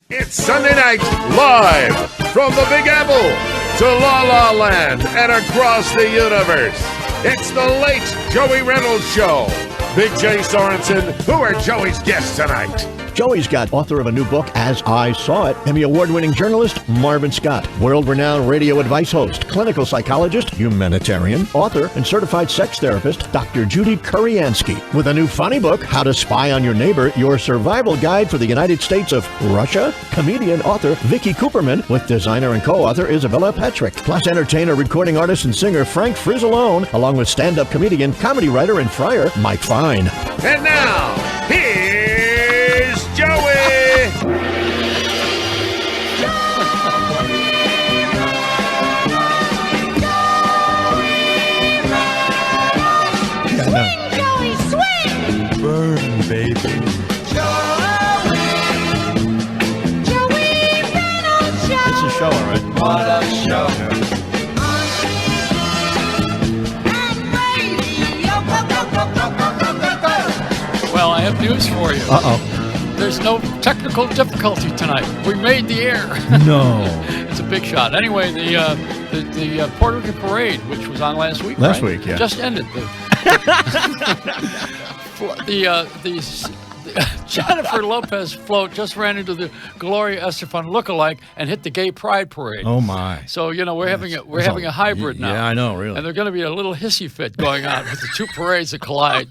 It's Sunday night, live from the Big Apple to La La Land and across the universe. It's the late Joey Reynolds Show. Big J Sorensen, who are Joey's guests tonight? Joey's got author of a new book, As I Saw It, Emmy Award-winning journalist Marvin Scott, world-renowned radio advice host, clinical psychologist, humanitarian, author, and certified sex therapist, Dr. Judy Kuriansky, with a new funny book, How to Spy on Your Neighbor, Your Survival Guide for the United States of Russia, comedian, author Vicky Kuperman, with designer and co-author Isabella, plus entertainer, recording artist, and singer Frank Frizalone, along with stand-up comedian, comedy writer, and friar Mike Fine. And now, here's Joey! Swing, Joey, swing! Burn, baby. Joey Reynolds Show! It's a show, all right. What a show. Well, I have news for you. Uh-oh. There's no technical difficulty tonight. We made the air. No. It's a big shot. Anyway, the Puerto Rican parade, which was on last week, Last right? week, yeah. just ended. The Jennifer Lopez float just ran into the Gloria Estefan lookalike and hit the gay pride parade. Oh, my. So we're having a hybrid now. Yeah, I know, really. And there's going to be a little hissy fit going on with the two parades that collide.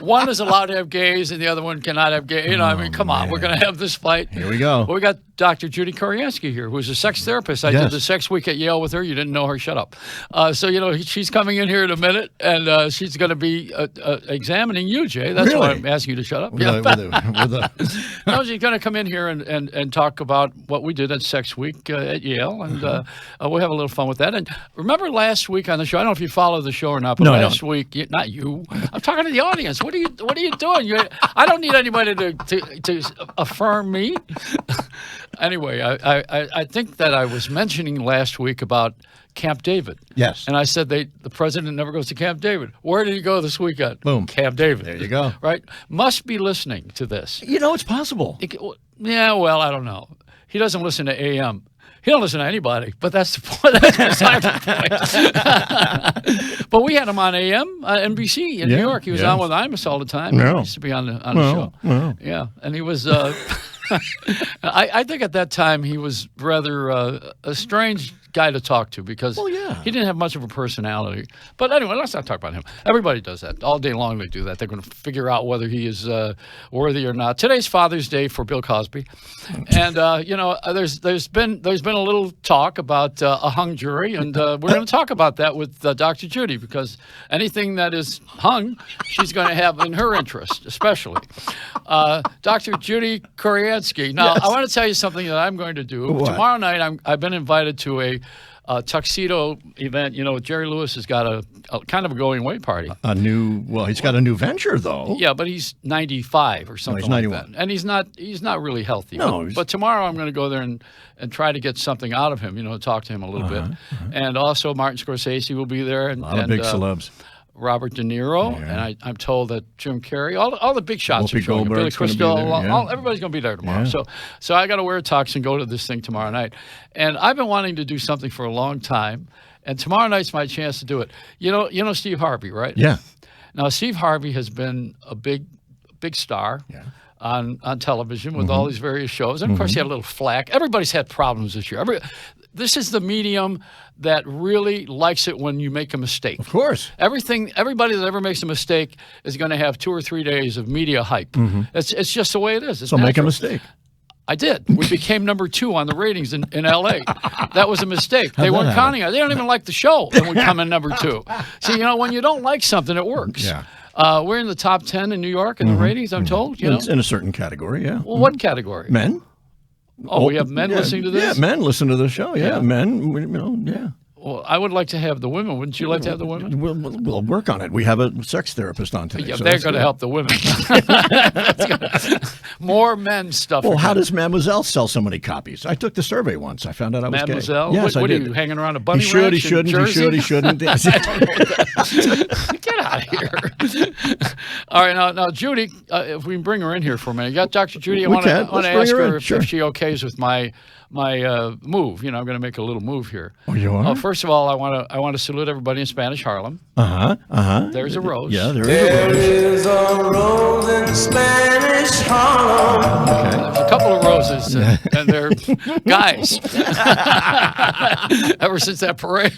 One is allowed to have gays, and the other one cannot have gays. Come on, we're going to have this fight. Here we go. Well, we got Dr. Judy Kuriansky here, who's a sex therapist. I did the sex week at Yale with her. You didn't know her. Shut up. She's coming in here in a minute, and she's going to be examining you, Jay. That's why I'm asking you to shut up. No, she's going to come in here and talk about what we did at Sex Week at Yale, and we'll have a little fun with that. And remember last week on the show, I don't know if you followed the show or not, but last week, not you, I'm talking to the audience. What are you doing? I don't need anybody to affirm me. Anyway, I think that I was mentioning last week about Camp David. Yes. And I said the president never goes to Camp David. Where did he go this weekend? Boom. Camp David. There you go. Right? Must be listening to this. It's possible. Yeah, well, I don't know. He doesn't listen to AM. He don't listen to anybody, but that's the point. That's beside the point. But we had him on AM, NBC in New York. He was on with Imus all the time. He used to be on the show. Yeah, and he was... I think at that time he was rather a strange guy to talk to because he didn't have much of a personality. But anyway, let's not talk about him. Everybody does that. All day long they do that. They're going to figure out whether he is worthy or not. Today's Father's Day for Bill Cosby. And, there's been a little talk about a hung jury, and we're going to talk about that with Dr. Judy because anything that is hung, she's going to have in her interest, especially. Dr. Judy Kuriansky. Now, I want to tell you something that I'm going to do. What? Tomorrow night, I've been invited to a tuxedo event. Jerry Lewis has got a kind of a going away party. He's got a new venture, though. Yeah, but he's 95 or something he's like 91. that. And he's not really healthy. No, but tomorrow I'm going to go there and try to get something out of him, talk to him a little bit. And also Martin Scorsese will be there. And, a lot of big celebs. Robert De Niro, and I'm told that Jim Carrey, all the big shots Whoopi are showing. Billy Goldberg's gonna be Crystal, there, everybody's going to be there tomorrow. Yeah. So I got to wear a tux and go to this thing tomorrow night. And I've been wanting to do something for a long time, and tomorrow night's my chance to do it. You know Steve Harvey, right? Yeah. Now Steve Harvey has been a big star. Yeah. On television with all these various shows. And, of course, he had a little flack. Everybody's had problems this year. This is the medium that really likes it when you make a mistake. Of course. Everybody that ever makes a mistake is going to have 2 or 3 days of media hype. It's just the way it is. It's so natural. make a mistake. I did. We became number 2 on the ratings in L.A. That was a mistake. They weren't counting us. They don't even like the show, and we come in number 2. So, when you don't like something, it works. Yeah. We're in the top 10 in New York in the ratings, I'm told. In a certain category, yeah. Well, what category? Men. Oh, we have men listening to this? Yeah, men listen to the show, yeah. Men, yeah. Well, I would like to have the women. Wouldn't you like to have the women? We'll work on it. We have a sex therapist on today. Yeah, so they're going to help the women. More men stuff. Well, how does Mademoiselle sell so many copies? I took the survey once. I found out I was Mademoiselle? gay. Yes, what I are did. you, hanging around a bunny He should, ranch he shouldn't, in he should, Jersey? he shouldn't. I don't know what that is. Get out of here. All right, now Judy, if we can bring her in here for a minute. You got Dr. Judy? I want to Let's bring ask her her in, sure. if she okays with my move. I'm going to make a little move here. Oh, you are? First of all, I want to salute everybody in Spanish Harlem. There's a rose. Yeah, there There is a rose. is a rose in Spanish Harlem. Okay. There's a couple of roses, and they're guys. Ever since that parade.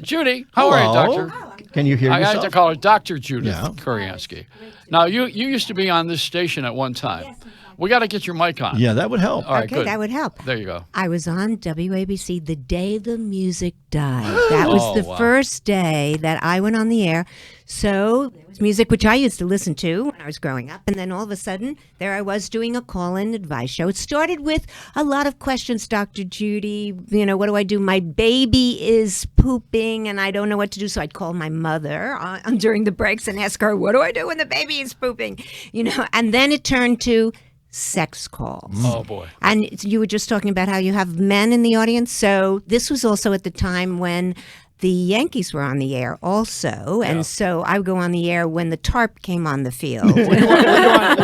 Judy, how are you, Hello. Doctor? Can you hear I yourself? like to call her Dr. Judith Yeah. Kuriansky. Now, you used to be on this station at one time. We got to get your mic on. Yeah, that would help. All right, Okay, good. that would help. There you go. I was on WABC the day the music died. That was the wow. first day that I went on the air. So there was music which I used to listen to when I was growing up. And then all of a sudden, there I was doing a call-in advice show. It started with a lot of questions, Dr. Judy. What do I do? My baby is pooping and I don't know what to do. So I'd call my mother during the breaks and ask her, what do I do when the baby is pooping? And then it turned to sex calls. Oh, boy. And you were just talking about how you have men in the audience. So this was also at the time when the Yankees were on the air also. And so I would go on the air when the tarp came on the field. Were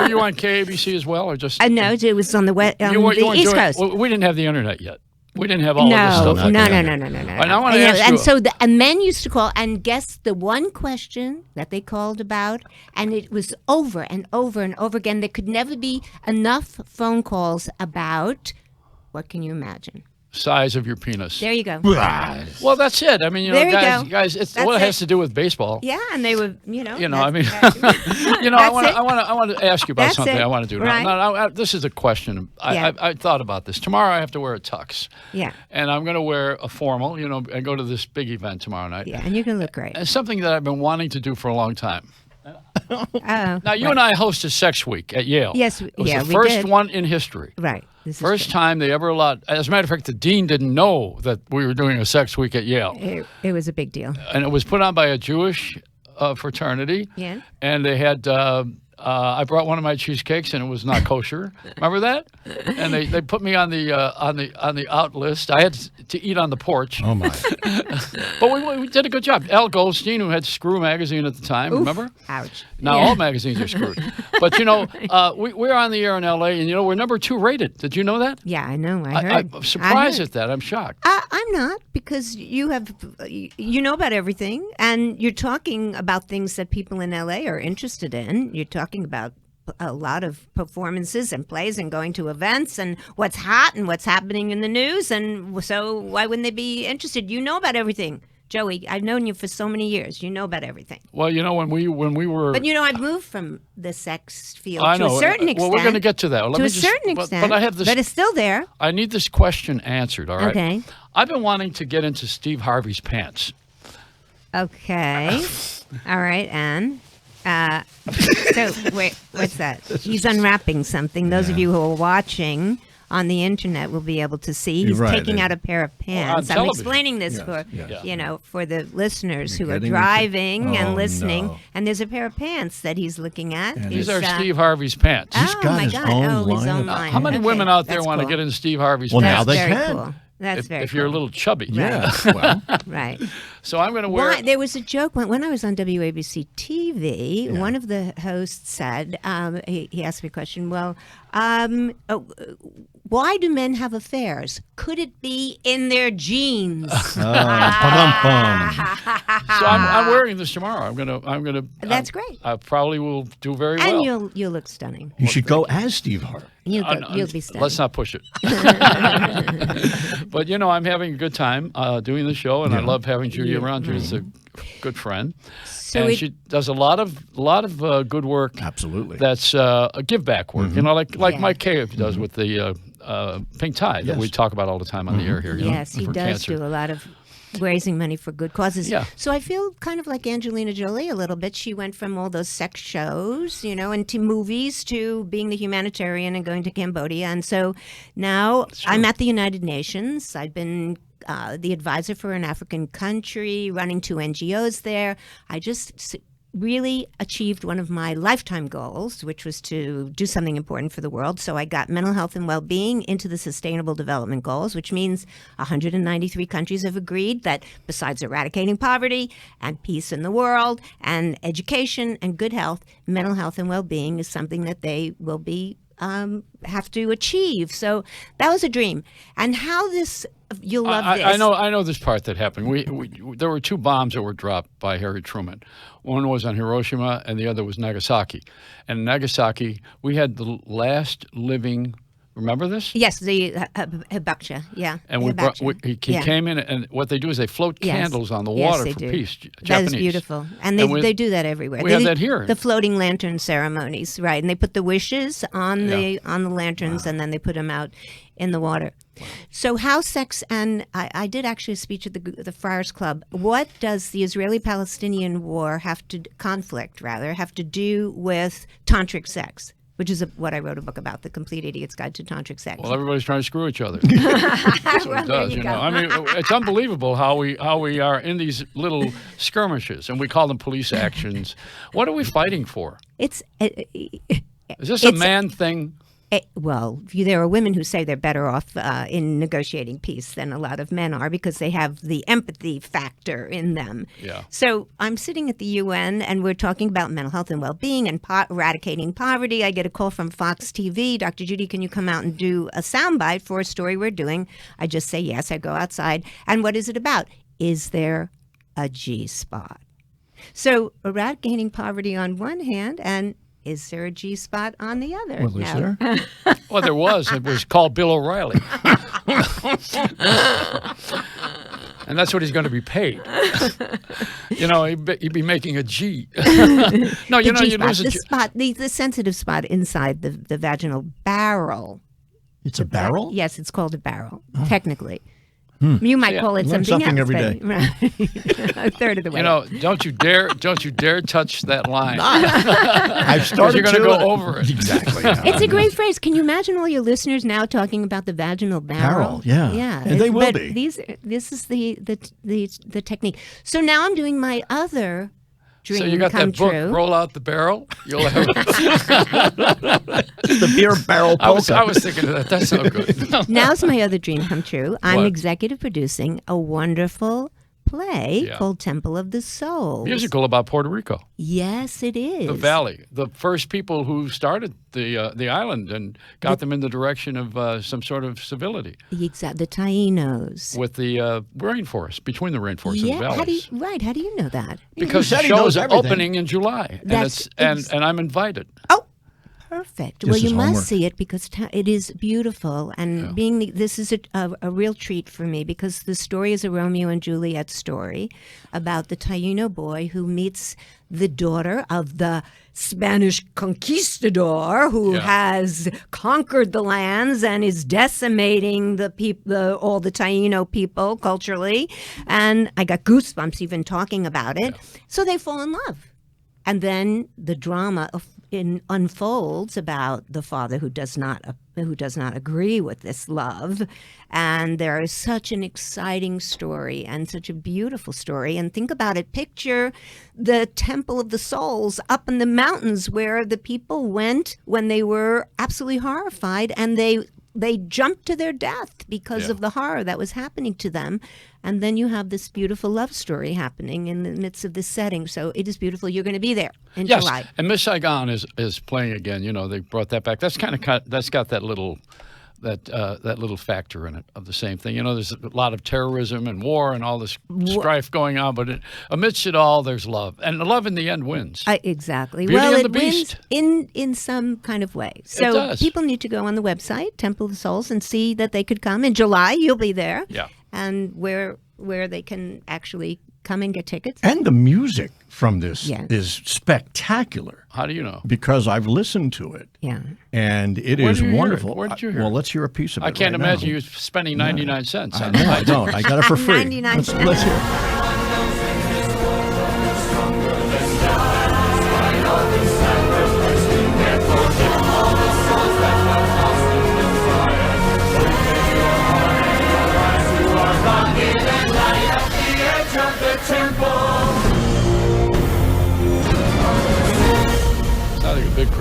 you on KABC as well, or just? No, it was on the You weren't East doing- Coast. We didn't have the internet yet. We didn't have all of this stuff. No. like that. And I want to ask And you. so the men used to call and guess the one question that they called about, and it was over and over and over again. There could never be enough phone calls about, what can you imagine? Size of your penis. There you go. Well, that's it. I mean, There you guys, go. guys, it's That's what it it. has to do with baseball. Yeah, and they were, I mean, that's- I want to ask you about That's something it. I want to do. Right. Now, this is a question. Yeah. I thought about this. Tomorrow I have to wear a tux. Yeah. And I'm going to wear a formal, and go to this big event tomorrow night. Yeah, and you're going to look great. It's something that I've been wanting to do for a long time. Oh, Now, you and I hosted Sex Week at Yale. Yes, It was yeah, the we first did. one in history. right. This is First true. time they ever allowed. As a matter of fact, the dean didn't know that we were doing a Sex Week at Yale. It was a big deal. And it was put on by a Jewish fraternity. Yeah. And they had. I brought one of my cheesecakes and it was not kosher. Remember that? And they put me on the out list. I had to eat on the porch. Oh, my. But we did a good job. Al Goldstein, who had Screw magazine at the time, remember? Ouch. Now Yeah. all magazines are screwed. But we're on the air in L.A. and we're number 2 rated. Did you know that? Yeah, I know. I heard. I'm surprised I heard. at that. I'm shocked. I'm not, because you know about everything, and you're talking about things that people in LA are interested in. You're talking about a lot of performances and plays and going to events and what's hot and what's happening in the news, and so why wouldn't they be interested? You know about everything. Joey, I've known you for so many years. You know about everything. Well, when we were. But I've moved from the sex field I to know. a certain extent. Well, we're going to get to that. Let to me a just, certain but- extent. But I have this. But it's still there. I need this question answered. All right. Okay. I've been wanting to get into Steve Harvey's pants. Okay. All right, Anne. So wait, what's that? He's unwrapping something. Those of you who are watching on the internet will be able to see. He's Right, taking out a pair of pants. I'm television. explaining this Yes, for yes. for the listeners who are getting driving into- and Oh, listening. no. And there's a pair of pants that he's looking at. And These It's, are Steve Harvey's pants. He's oh got my his God! own Oh, his line own of- line. How many Okay, women out there that's want to cool. get into Steve Harvey's Well, pants? now they Very can. cool. That's very if you're a cool. little chubby. Yeah. Well, Right. So I'm going to wear. Why, there was a joke when I was on WABC TV. One of the hosts said, he asked me a question. Well, why do men have affairs? Could it be in their genes? pa-dum-pum. So I'm wearing this tomorrow. I'm gonna. That's great. I probably will do very And well. you'll look stunning. You should go as Steve Harvey. You'll be stunning. Let's not push it. But I'm having a good time doing the show, and I love having Judy around. Judy's a good friend, So and it- she does a lot of good work. Absolutely. That's a give back work. Like Yeah. Mike Cave does with the pink tie that we Yes. talk about all the time on the air here. Yes, he for does cancer. do a lot of raising money for good causes. Yeah. So I feel kind of like Angelina Jolie a little bit. She went from all those sex shows, into movies, to being the humanitarian and going to Cambodia. And so now I'm at the United Nations. I've been the advisor for an African country, running 2 NGOs there. I just really achieved one of my lifetime goals, which was to do something important for the world. So I got mental health and well-being into the Sustainable Development Goals, which means 193 countries have agreed that besides eradicating poverty and peace in the world and education and good health, mental health and well-being is something that they will be have to achieve. So that was a dream. And how this, you'll love this. I know this part that happened. There were 2 bombs that were dropped by Harry Truman. One was on Hiroshima and the other was Nagasaki. And Nagasaki, we had the last living. Remember this? Yes, the hibakusha, yeah. And he came in, and what they do is they float candles on the Yes, water they for do. peace. That Japanese. is beautiful. And they do that everywhere. We They have do that here. The floating lantern ceremonies, right. And they put the wishes on the lanterns, and then they put them out in the water. Wow. So how sex, and I did actually a speech at the Friars Club. What does the Israeli-Palestinian war conflict have to do with tantric sex? Which is what I wrote a book about, The Complete Idiot's Guide to Tantric Sex. Well, everybody's trying to screw each other. That's what it does, you know. I mean, it's unbelievable how we are in these little skirmishes, and we call them police actions. What are we fighting for? Is this a man thing? There are women who say they're better off in negotiating peace than a lot of men are because they have the empathy factor in them. Yeah. So I'm sitting at the UN and we're talking about mental health and well-being and eradicating poverty. I get a call from Fox TV. Dr. Judy, can you come out and do a soundbite for a story we're doing? I just say yes. I go outside. And what is it about? Is there a G-spot? So eradicating poverty on one hand and is there a G-spot on the other? Well, is there? Well, there was. It was called Bill O'Reilly. And that's what he's going to be paid. You know, he'd be making a G. No, you know, you lose a G. The sensitive spot inside the vaginal barrel. It's a barrel? Yes, it's called a barrel, technically. You might call it something else. Every day. Right. A third of the way. You know, don't you dare touch that line. I've started you're going to go over it. Exactly. It's a great phrase. Can you imagine all your listeners now talking about the vaginal barrel? Yeah. Yeah. And they will be. This is the technique. So now I'm doing my other dream so you got come that book, true. Roll Out the Barrel? You'll have the beer barrel polka. I was thinking of that. That's so good. Now's my other dream come true. I'm What? executive producing a wonderful play called Temple of the Soul. Musical about Puerto Rico. Yes, it is. The Valley. The first people who started the island and got them in the direction of some sort of civility. The Tainos. With the rainforest, between the rainforest and the How valleys. do you know that? Because the show is opening in July, and I'm invited. Oh, perfect. Well, This you is must homework. see it because it is beautiful. And this is a real treat for me because the story is a Romeo and Juliet story about the Taino boy who meets the daughter of the Spanish conquistador who has conquered the lands and is decimating all the Taino people culturally. And I got goosebumps even talking about it. So they fall in love. And then the drama unfolds about the father who does not agree with this love, and there is such an exciting story and such a beautiful story. And think about it: picture the Temple of the Souls up in the mountains where the people went when they were absolutely horrified, and they jumped to their death because of the horror that was happening to them. And then you have this beautiful love story happening in the midst of this setting. So it is beautiful. You're going to be there in July. And Miss Saigon is playing again. You know, they brought that back. That's that's got that little factor in it of the same thing. You know, there's a lot of terrorism and war and all this strife going on, but amidst it all, there's love, and the love in the end wins. Exactly. Beauty well, and it the Beast. wins in some kind of way. So does. people need to go on the website Temple of the Souls and see that they could come in July. You'll be there. Yeah. And where they can actually come and get tickets. And the music from this is spectacular. How do you know? Because I've listened to it. Yeah. And it Where is did you hear it? wonderful. Where did you hear it? Well, let's hear a piece of it. I can't right imagine now. you spending 99 cents on No, it. I don't. I got it for free. 99 Let's hear it.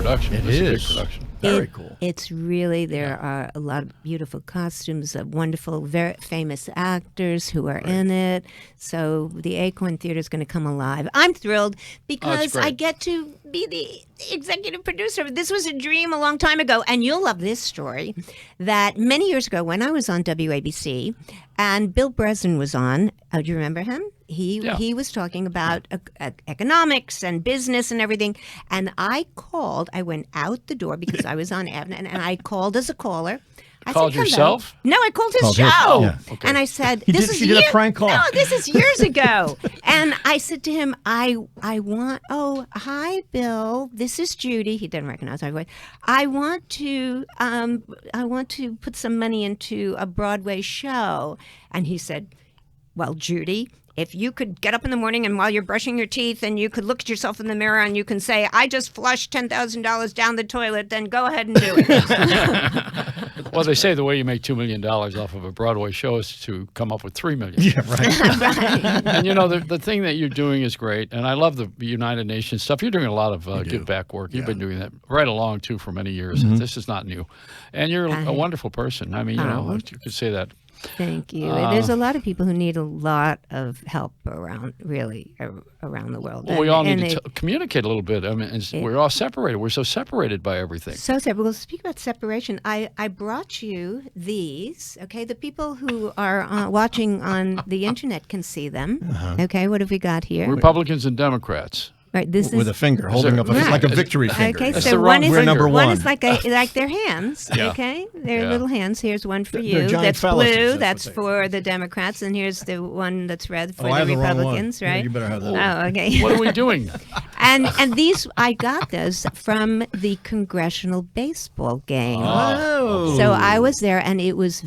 production. It It's a is. big production. Very cool. It's really, there are a lot of beautiful costumes, of wonderful, very famous actors who are in it. So the Acorn Theater is going to come alive. I'm thrilled because great. I get to be the executive producer. This was a dream a long time ago. And you'll love this story that many years ago when I was on WABC and Bill Breslin was on, do you remember him? He was talking about economics and business and everything. And I went out the door because I was on Avnet, and I called as a caller. I Called said, "Hello." yourself? No, I called his Called show. his- yeah. Okay. And I said, You "This did- is you did a year- prank call. No, this is years ago." And I said to him, "I want. Oh, hi, Bill. This is Judy." He didn't recognize my voice. I want to put some money into a Broadway show. And he said, "Well, Judy, if you could get up in the morning and while you're brushing your teeth and you could look at yourself in the mirror and you can say, 'I just flushed $10,000 down the toilet,' then go ahead and do it." Well, they say the way you make $2 million off of a Broadway show is to come up with $3 million. Yeah, right. And you know, the thing that you're doing is great, and I love the United Nations stuff. You're doing a lot of give back work. You've been doing that right along too for many years. This is not new, and you're a wonderful person. I mean, you know, you could say that. Thank you. There's a lot of people who need a lot of help around the world. Well, we all need to communicate a little bit. I mean, we're all separated. We're so separated by everything. So separate. Well, speak about separation. I brought you these. Okay, the people who are watching on the internet can see them. Okay, what have we got here? Republicans and Democrats. Right, this With is a finger, holding up Right. like a victory finger. okay. That's So the one wrong is We're number one one. is like their hands. Yeah. Okay, they're Yeah. little hands. Here's one for They're you. giant That's phalluses, blue. that's That's what for the Democrats, and here's the one that's red for Oh, I the have the wrong one. Republicans. Yeah, Right? you better have that. Oh, okay. What are we doing? And these I got those from the congressional baseball game. Oh. So I was there, and it was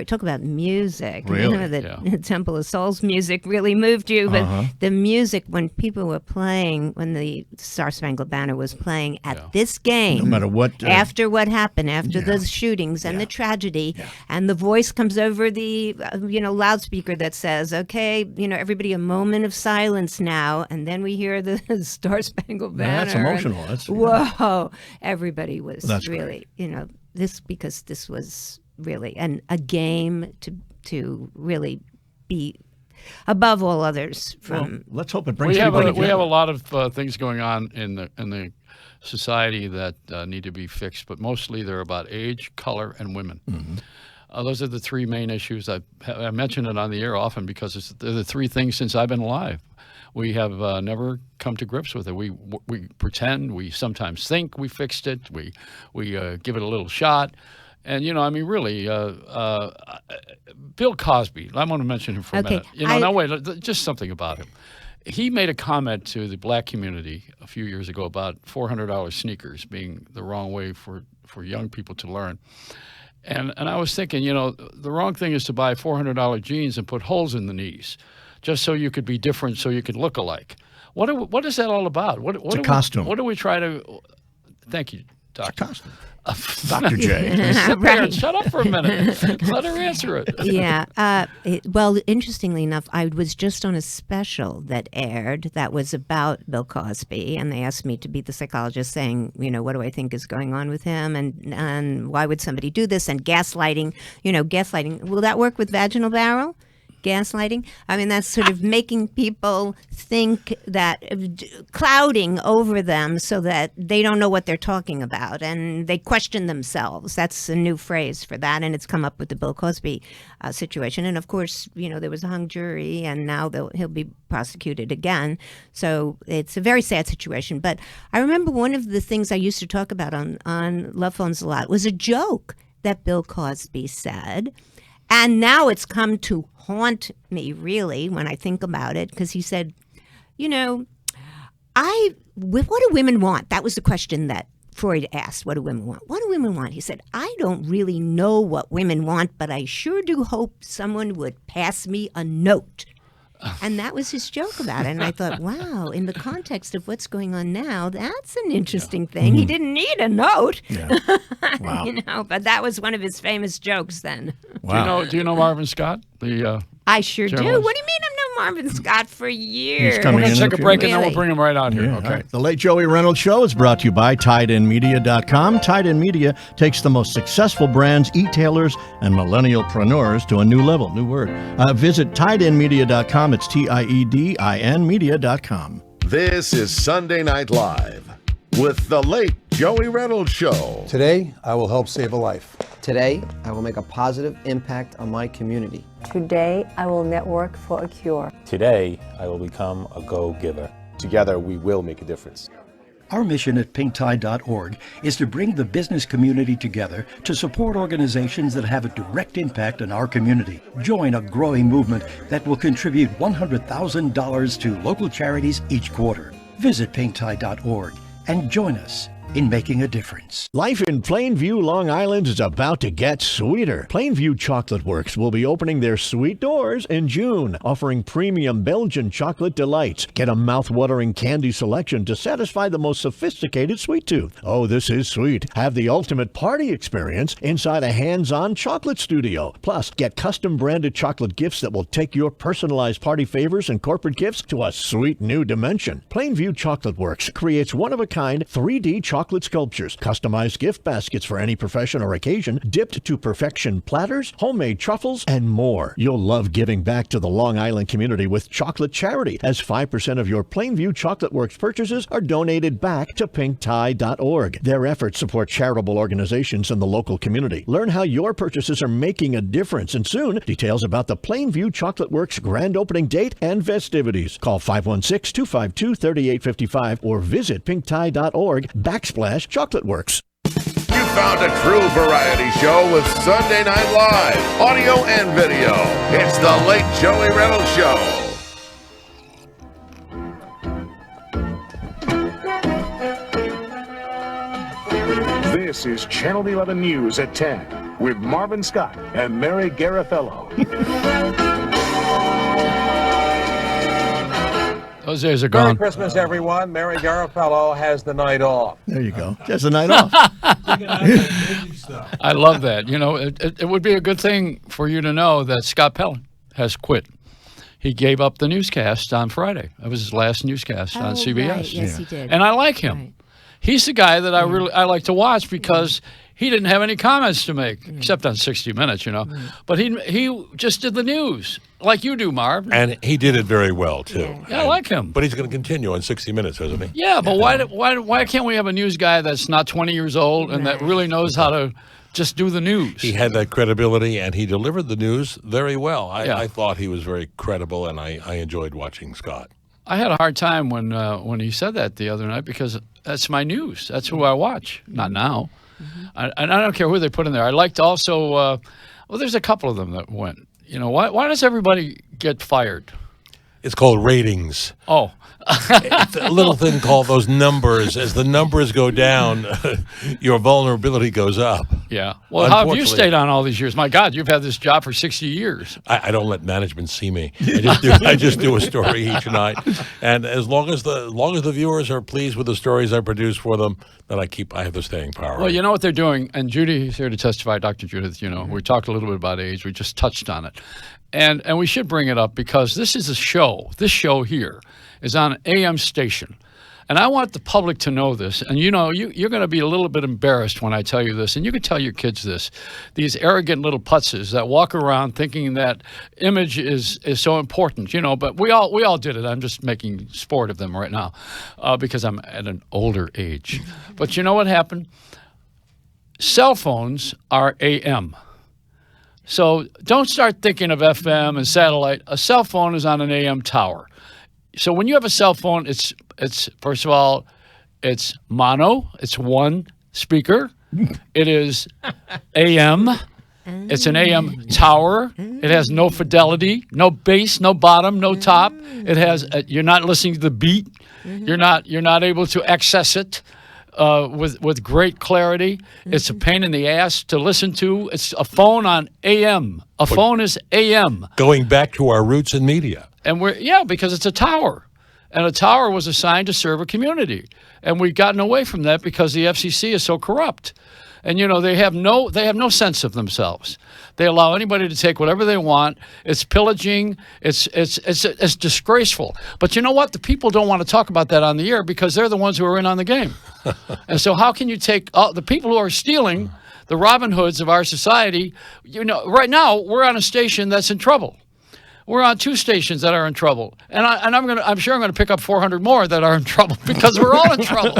talk about music. Really? You know, the Temple of Souls music really moved you, but the music when people were playing, when the Star Spangled Banner was playing at this game, No matter what. after what happened, after the shootings and the tragedy, and the voice comes over the loudspeaker that says, "Okay, everybody, a moment of silence now," and then we hear the Star Spangled Banner. That's emotional. That's Whoa! Everybody was That's really, because this was really a game to really be above all others. From let's hope it brings We have everybody we have a together. lot of things going on in the society that need to be fixed, but mostly they're about age, color, and women. Those are the three main issues. I mention it on the air often because they're the three things since I've been alive. We have never come to grips with it. We pretend. We sometimes think we fixed it. We give it a little shot. And, really, Bill Cosby, I want to mention him for a Okay, minute. Just something about him. He made a comment to the black community a few years ago about $400 sneakers being the wrong way for young people to learn. And I was thinking, the wrong thing is to buy $400 jeans and put holes in the knees just so you could be different, so you could look alike. What is that all about? It's a costume. What do we try to... Thank you, Doctor. Costume. Dr. J. Sit there and shut up for a minute. Let her answer it. Yeah. Well, interestingly enough, I was just on a special that aired that was about Bill Cosby, and they asked me to be the psychologist saying, what do I think is going on with him, and why would somebody do this, and gaslighting. Gaslighting. Will that work with vaginal barrel? Gaslighting? I mean, that's sort of making people think that, clouding over them so that they don't know what they're talking about and they question themselves. That's a new phrase for that, and it's come up with the Bill Cosby situation. And of course, there was a hung jury, and now he'll be prosecuted again. So it's a very sad situation. But I remember one of the things I used to talk about on Love Phones a lot was a joke that Bill Cosby said. And now it's come to haunt me, really, when I think about it, because he said, what do women want? That was the question that Freud asked, what do women want? What do women want? He said, I don't really know what women want, but I sure do hope someone would pass me a note. And that was his joke about it. And I thought, wow, in the context of what's going on now, that's an interesting thing. He didn't need a note. Yeah. Wow. But that was one of his famous jokes then. Wow. Do you know Marvin Scott? I sure do. Journalist. What do you mean I know Marvin Scott for years. He's coming We're going in to in take a a break few and then we'll Really? bring him right out here. Yeah, Okay. all right. The Late Joey Reynolds Show is brought to you by TiedInMedia.com. Media takes the most successful brands, e-tailers, and millennialpreneurs to a new level. New word. Visit TiedInMedia.com. It's TiedIn Media.com. This is Sunday Night Live with the late Joey Reynolds Show. Today, I will help save a life. Today, I will make a positive impact on my community. Today, I will network for a cure. Today, I will become a go-giver. Together, we will make a difference. Our mission at pinktide.org is to bring the business community together to support organizations that have a direct impact on our community. Join a growing movement that will contribute $100,000 to local charities each quarter. Visit pinktide.org and join us in making a difference. Life in Plainview, Long Island is about to get sweeter. Plainview Chocolate Works will be opening their sweet doors in June, offering premium Belgian chocolate delights. Get a mouth-watering candy selection to satisfy the most sophisticated sweet tooth. Oh, this is sweet. Have the ultimate party experience inside a hands-on chocolate studio. Plus, get custom-branded chocolate gifts that will take your personalized party favors and corporate gifts to a sweet new dimension. Plainview Chocolate Works creates one-of-a-kind 3D chocolate sculptures, customized gift baskets for any profession or occasion, dipped to perfection platters, homemade truffles, and more. You'll love giving back to the Long Island community with chocolate charity, as 5% of your Plainview Chocolate Works purchases are donated back to pinktide.org. Their efforts support charitable organizations in the local community. Learn how your purchases are making a difference, and soon, details about the Plainview Chocolate Works grand opening date and festivities. Call 516-252-3855 or visit pinktide.org/Chocolate Works. You found a true variety show with Sunday Night Live, audio and video. It's the late Joey Reynolds Show. This is Channel 11 News at 10 with Marvin Scott and Mary Garafello. Those days are Merry gone. Christmas, everyone. Mary Garafello has the night off. There you go. Just a night off. I love that. You know, it would be a good thing for you to know that Scott Pellin has quit. He gave up the newscast on Friday. That was his last newscast on CBS. Right. Yes, he did. And I like him. Right. He's the guy that I like to watch because he didn't have any comments to make, except on 60 Minutes, you know. But he just did the news, like you do, Marv. And he did it very well, too. Yeah, I like him. But he's going to continue on 60 Minutes, isn't he? Yeah, but why can't we have a news guy that's not 20 years old and that really knows how to just do the news? He had that credibility, and he delivered the news very well. I thought he was very credible, and I enjoyed watching Scott. I had a hard time when he said that the other night because that's my news. That's who I watch. Not now. I don't care who they put in there. I liked also, well, there's a couple of them that went. You know, why does everybody get fired? It's called ratings. Oh. It's a little thing called those numbers. As the numbers go down, your vulnerability goes up. Yeah. Well, how have you stayed on all these years? My God, you've had this job for 60 years. I don't let management see me. I just do a story each night, and as long as the viewers are pleased with the stories I produce for them, then I have the staying power. Well, you know what they're doing, and Judy is here to testify. Dr. Judith, you know, we talked a little bit about age. We just touched on it, and we should bring it up because this is a show. This show here is on an AM station. And I want the public to know this. And, you know, you're going to be a little bit embarrassed when I tell you this. And you can tell your kids this. These arrogant little putzes that walk around thinking that image is so important, you know. But we all did it. I'm just making sport of them right now because I'm at an older age. But you know what happened? Cell phones are AM. So don't start thinking of FM and satellite. A cell phone is on an AM tower. So when you have a cell phone, it's first of all, it's mono. It's one speaker. It is AM. It's an AM tower. It has no fidelity, no base, no bottom, no top. It has you're not listening to the beat. You're not able to access it with great clarity. It's a pain in the ass to listen to. It's a phone on AM. A phone is AM. Going back to our roots in media. And because it's a tower. And a tower was assigned to serve a community. And we've gotten away from that because the FCC is so corrupt. And, you know, they have no sense of themselves. They allow anybody to take whatever they want. It's pillaging. It's disgraceful. But you know what? The people don't want to talk about that on the air because they're the ones who are in on the game. And so how can you take the people who are stealing, the Robin Hoods of our society? You know, right now we're on a station that's in trouble. We're on 2 stations that are in trouble, and I'm sure I'm gonna pick up 400 more that are in trouble because we're all in trouble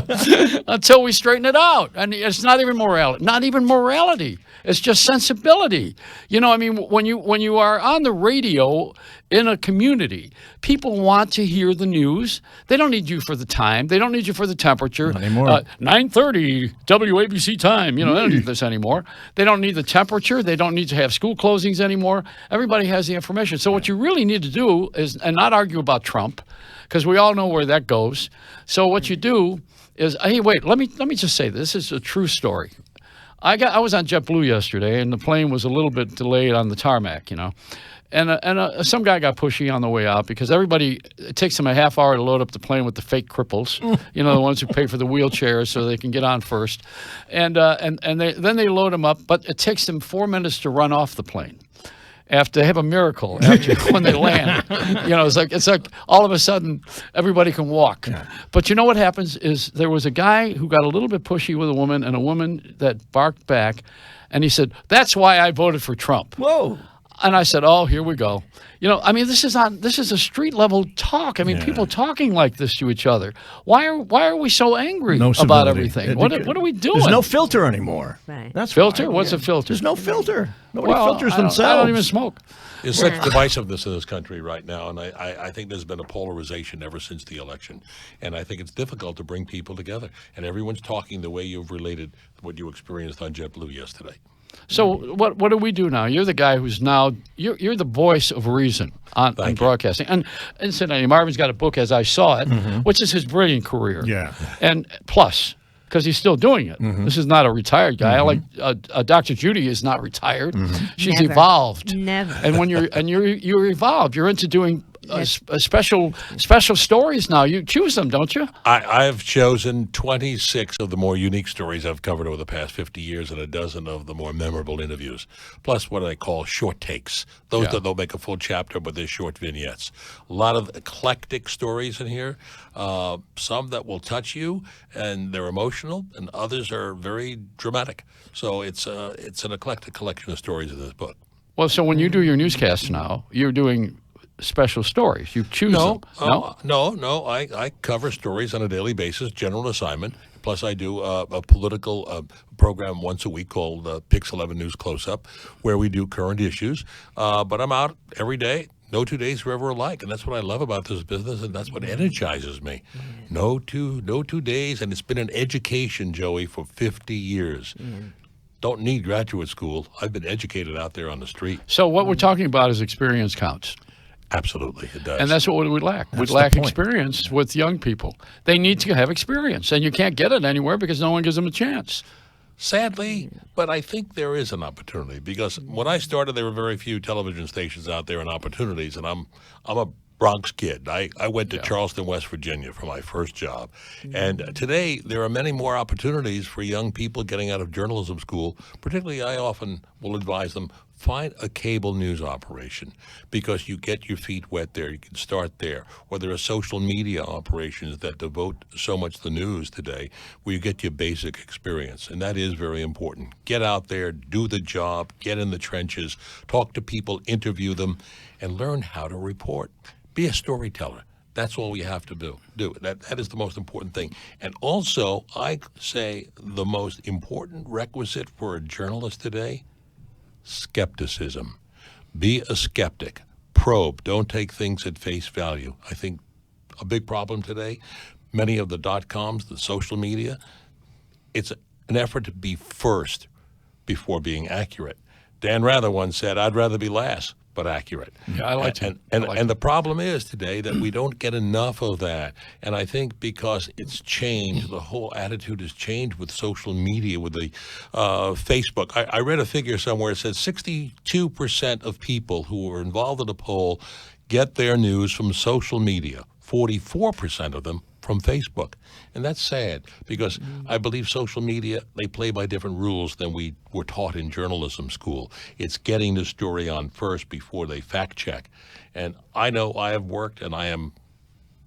until we straighten it out. And it's not even morality. It's just sensibility. You know, I mean, when you are on the radio in a community, people want to hear the news. They don't need you for the time. They don't need you for the temperature. Not anymore. 9:30 WABC time. You know, they don't need this anymore. They don't need the temperature. They don't need to have school closings anymore. Everybody has the information. So what you really need to do is, and not argue about Trump, because we all know where that goes. So what you do is, hey, wait, let me just say this is a true story. I was on JetBlue yesterday, and the plane was a little bit delayed on the tarmac, you know. And some guy got pushy on the way out because it takes them a half hour to load up the plane with the fake cripples, you know, the ones who pay for the wheelchairs so they can get on first. And then they load them up, but it takes them 4 minutes to run off the plane. After they have a miracle when they land. You know, it's like all of a sudden everybody can walk. Yeah. But you know what happens is there was a guy who got a little bit pushy with a woman and a woman that barked back, and he said, "That's why I voted for Trump." Whoa. And I said, "Oh, here we go." You know, I mean, this is a street level talk. I mean, people talking like this to each other. Why are we so angry about everything? What are we doing? There's no filter anymore. Right. That's filter. why. What's a filter? There's no filter. Nobody filters themselves. I don't even smoke. There's such divisiveness in this country right now, and I think there's been a polarization ever since the election. And I think it's difficult to bring people together. And everyone's talking the way you've related what you experienced on JetBlue yesterday. So what do we do now? You're the guy who's now you're the voice of reason on broadcasting. And incidentally, Marvin's got a book, As I Saw It, which is his brilliant career. Yeah. And plus, because he's still doing it. This is not a retired guy. Like Dr. Judy is not retired. She's Never. Evolved. Never. And when you're evolved, you're into doing special stories now. You choose them, don't you? I've chosen 26 of the more unique stories I've covered over the past 50 years and a dozen of the more memorable interviews, plus what I call short takes. Those that don't make a full chapter, but they're short vignettes. A lot of eclectic stories in here, some that will touch you, and they're emotional, and others are very dramatic. So it's an eclectic collection of stories in this book. Well, so when you do your newscasts now, you're doing special stories. You choose them. No. I cover stories on a daily basis, general assignment. Plus, I do a political program once a week called Pix 11 News Close-Up, where we do current issues. But I'm out every day. No 2 days were ever alike, and that's what I love about this business, and that's what energizes me. No two days, and it's been an education, Joey, for 50 years. Don't need graduate school. I've been educated out there on the street. So what we're talking about is experience counts. Absolutely, it does. And that's what we lack. We lack experience with young people. They need to have experience, and you can't get it anywhere because no one gives them a chance. Sadly, but I think there is an opportunity because when I started, there were very few television stations out there and opportunities, and I'm a Bronx kid. I went to Charleston, West Virginia for my first job. And today, there are many more opportunities for young people getting out of journalism school. Particularly, I often will advise them, find a cable news operation because you get your feet wet there. You can start there. Or there are social media operations that devote so much to the news today where you get your basic experience. And that is very important. Get out there, do the job, get in the trenches, talk to people, interview them, and learn how to report. Be a storyteller. That's all we have to do. That is the most important thing. And also, I say the most important requisite for a journalist today, skepticism. Be a skeptic. Probe. Don't take things at face value. I think a big problem today, many of the .coms, the social media, it's an effort to be first before being accurate. Dan Rather once said, "I'd rather be last, but accurate." Yeah, I like it. And the problem is today that we don't get enough of that. And I think because it's changed, the whole attitude has changed with social media, with the Facebook. I read a figure somewhere that said 62% of people who were involved in a poll get their news from social media. 44% of them from Facebook. And that's sad because I believe social media, they play by different rules than we were taught in journalism school. It's getting the story on first before they fact check. And I know I have worked, and I am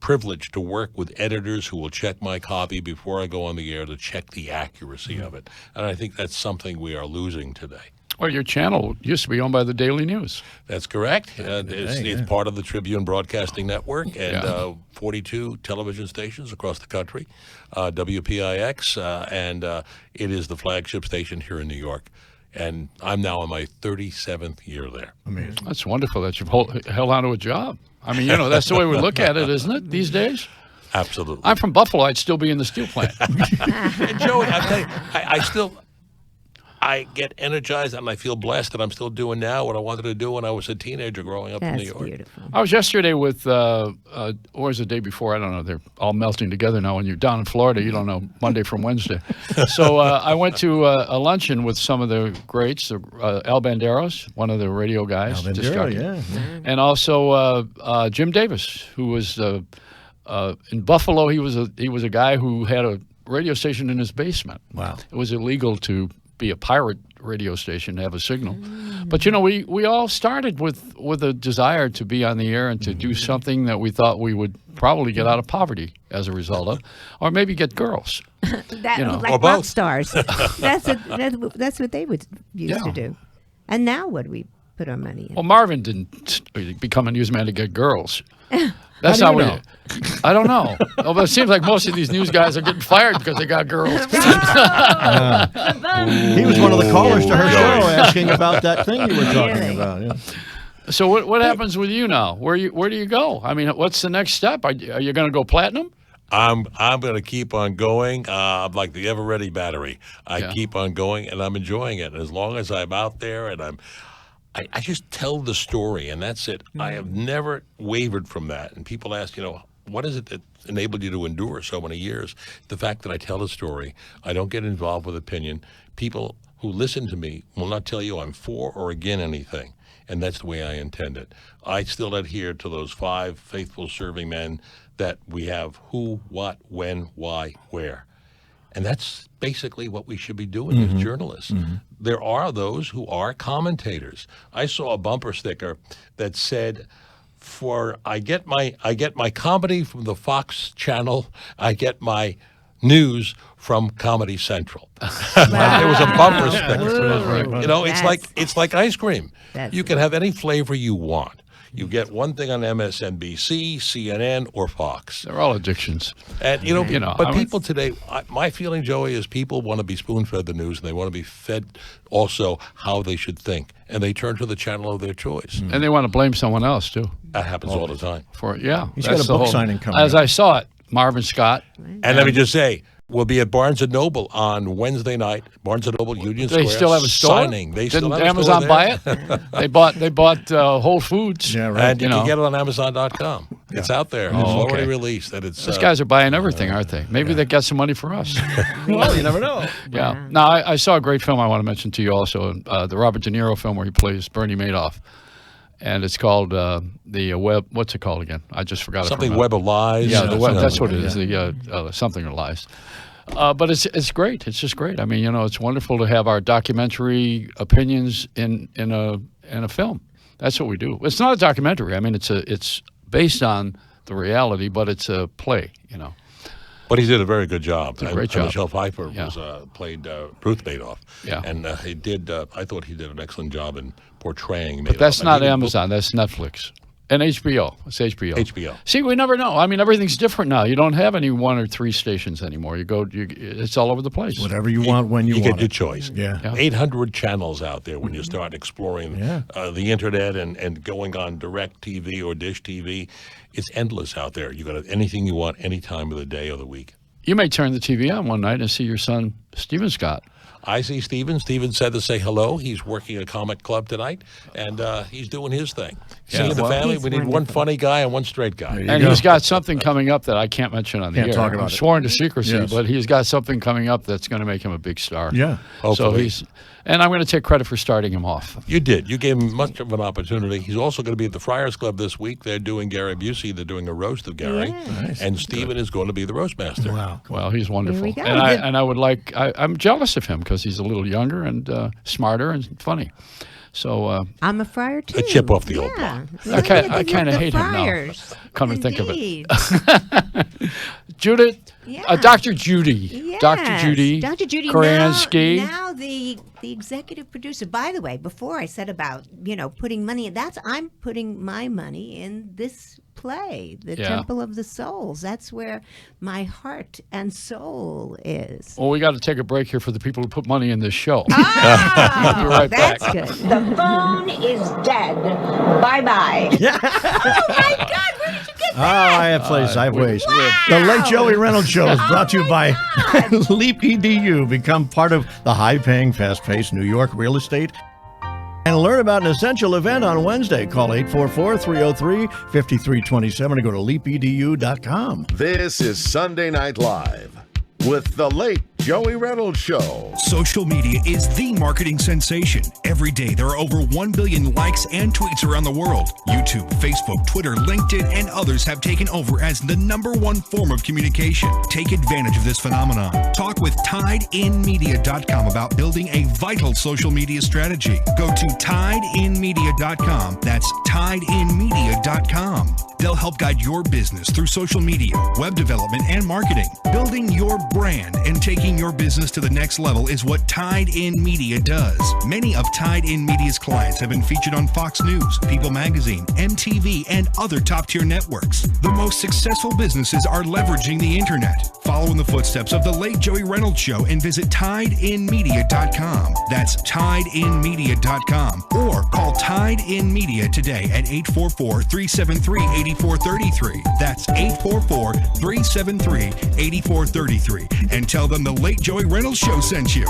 privileged to work with editors who will check my copy before I go on the air to check the accuracy of it. And I think that's something we are losing today. Well, your channel used to be owned by the Daily News. That's correct. It's part of the Tribune Broadcasting Network and 42 television stations across the country, WPIX, and it is the flagship station here in New York. And I'm now in my 37th year there. Amazing. That's wonderful that you've held on to a job. I mean, that's the way we look at it, isn't it, these days? Absolutely. I'm from Buffalo. I'd still be in the steel plant. And Joey, I tell you, I get energized and I feel blessed that I'm still doing now what I wanted to do when I was a teenager growing up in New York. Beautiful. I was yesterday with, or was the day before? I don't know. They're all melting together now. When you're down in Florida, you don't know Monday from Wednesday. So I went to a luncheon with some of the greats, Al Banderas, one of the radio guys. Al Bandera, yeah. And also Jim Davis, who was in Buffalo. He was a guy who had a radio station in his basement. Wow. It was illegal to be a pirate radio station to have a signal. But, we all started with a desire to be on the air and to do something that we thought we would probably get out of poverty as a result of, or maybe get girls. Like or both. rock stars. That's what they would used to do. And now what do we put our money in? Well, Marvin didn't become a newsman to get girls. That's not what I don't know. Although it seems like most of these news guys are getting fired because they got girls. He was one of the callers to her show asking about that thing you were talking about. Yeah. So what happens with you now? Where do you go? I mean, what's the next step? Are you going to go platinum? I'm going to keep on going. I'm like the ever-ready battery. I keep on going, and I'm enjoying it. And as long as I'm out there and I just tell the story, and that's it. I have never wavered from that. And people ask, what is it that enabled you to endure so many years? The fact that I tell a story. I don't get involved with opinion. People who listen to me will not tell you I'm for or against anything. And that's the way I intend it. I still adhere to those 5 faithful serving men that we have: who, what, when, why, where. And that's basically what we should be doing as journalists. There are those who are commentators. I saw a bumper sticker that said, I get my comedy from the Fox channel, I get my news from Comedy Central. There was a bumper sticker. It's like ice cream. You can have any flavor you want. You get one thing on MSNBC, CNN, or Fox. They're all addictions. And but people today, my feeling, Joey, is people want to be spoon-fed the news, and they want to be fed also how they should think, and they turn to the channel of their choice. And they want to blame someone else too. That happens all the time. He's got a book signing coming. As I saw it, Marvin Scott. And let me just say, we'll be at Barnes & Noble on Wednesday night. Barnes & Noble, Union Square. They still have a store? Signing. Didn't Amazon buy it? They bought Whole Foods. Yeah, right. And you can get it on Amazon.com. It's out there. It's already released. These guys are buying everything, aren't they? Maybe they got some money for us. Well, you never know. Yeah. Now, I saw a great film I want to mention to you also, the Robert De Niro film where he plays Bernie Madoff. And it's called the Web. What's it called again? I just forgot. Something Web of Lies. Yeah, the Web. That's what it is. The Something of Lies. But it's great. It's just great. I mean, it's wonderful to have our documentary opinions in a film. That's what we do. It's not a documentary. I mean, it's based on the reality, but it's a play. But he did a very good job. It's a great job. Michelle Pfeiffer played Ruth Madoff. Yeah. And he did. I thought he did an excellent job in portraying Madoff. But that's not Amazon. That's Netflix. And HBO. It's HBO. HBO. See, we never know. I mean, everything's different now. You don't have any 1 or 3 stations anymore. It's all over the place. Whatever you want when you want get it. your choice. Yeah. 800 channels out there when you start exploring the internet and going on direct TV or dish TV. It's endless out there. You got anything you want any time of the day or the week. You may turn the TV on one night and see your son, Stephen Scott. I see Steven. Steven said to say hello. He's working a comic club tonight, and he's doing his thing. Seeing the family, we need one funny guy and one straight guy. And he's got something coming up that I can't mention on the air. Talk about I'm sworn to secrecy, but he's got something coming up that's going to make him a big star. Yeah. Hopefully. So and I'm going to take credit for starting him off. You did. You gave him much of an opportunity. He's also going to be at the Friars Club this week. They're doing Gary Busey. They're doing a roast of Gary. Nice. And Steven is going to be the roast master. Wow. Well, he's wonderful. we go. And I would like, I'm jealous of him because he's a little younger and smarter and funny. So I'm a friar too. A chip off the old block. I kind of hate him now. Come to think of Indeed. it. Judith, Dr. Judy. Yes. Dr. Judy. Dr. Judy. Kuriansky. Now the executive producer. By the way, before I said about putting money in, I'm putting my money in this play, the Temple of the Souls. That's where my heart and soul is. Well, we got to take a break here for the people who put money in this show. Be right that's back. good. The phone is dead. Bye-bye. Oh my God! Where did you get that? I have plays. I have ways. Wow. The Late Joey Reynolds Show is brought to you by Leap EDU. Become part of the high-paying, fast-paced New York real estate. And learn about an essential event on Wednesday. Call 844-303-5327 or go to leapedu.com. This is Sunday Night Live with the Late Joey Reynolds Show. Social media is the marketing sensation. Every day, there are over 1 billion likes and tweets around the world. YouTube, Facebook, Twitter, LinkedIn, and others have taken over as the #1 form of communication. Take advantage of this phenomenon. Talk with TideInMedia.com about building a vital social media strategy. Go to TideInMedia.com. That's TideInMedia.com. They'll help guide your business through social media, web development, and marketing. Building your brand and taking your business to the next level is what Tide In Media does. Many of Tide In Media's clients have been featured on Fox News, People Magazine, MTV, and other top-tier networks. The most successful businesses are leveraging the internet. Follow in the footsteps of the Late Joey Reynolds Show and visit TideInMedia.com. That's TideInMedia.com. Or call Tide In Media today at 844-373-8433. That's 844-373-8433. And tell them the Late Joey Reynolds Show sent you.